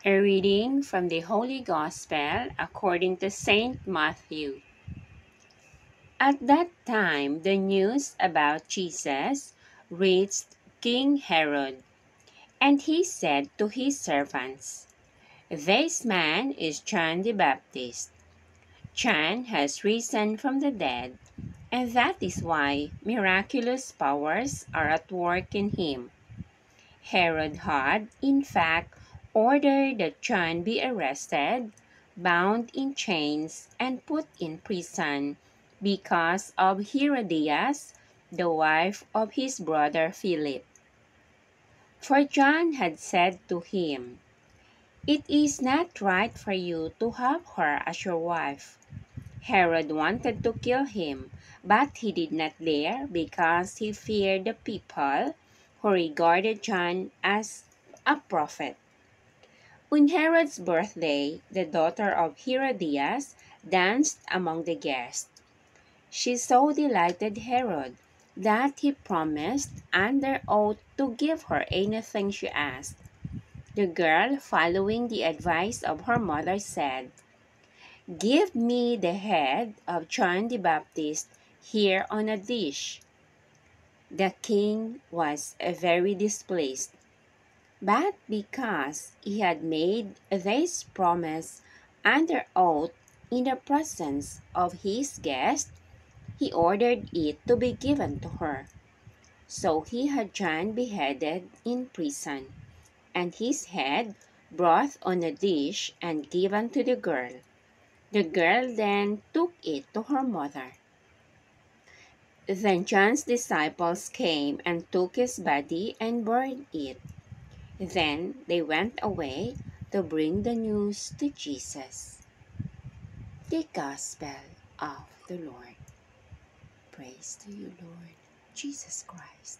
A reading from the Holy Gospel according to Saint Matthew. At that time, the news about Jesus reached King Herod, and he said to his servants, "This man is John the Baptist. John has risen from the dead, and that is why miraculous powers are at work in him." Herod had, in fact, ordered that John be arrested, bound in chains, and put in prison because of Herodias, the wife of his brother Philip. For John had said to him, "It is not right for you to have her as your wife." Herod wanted to kill him, but he did not dare because he feared the people who regarded John as a prophet. On Herod's birthday, the daughter of Herodias danced among the guests. She so delighted Herod that he promised under oath to give her anything she asked. The girl, following the advice of her mother, said, "Give me the head of John the Baptist here on a dish." The king was very displeased, but because he had made this promise under oath in the presence of his guest, he ordered it to be given to her. So he had John beheaded in prison, and his head brought on a dish and given to the girl. The girl then took it to her mother. Then John's disciples came and took his body and buried it. Then they went away to bring the news to Jesus. The Gospel of the Lord. Praise to you, Lord Jesus Christ.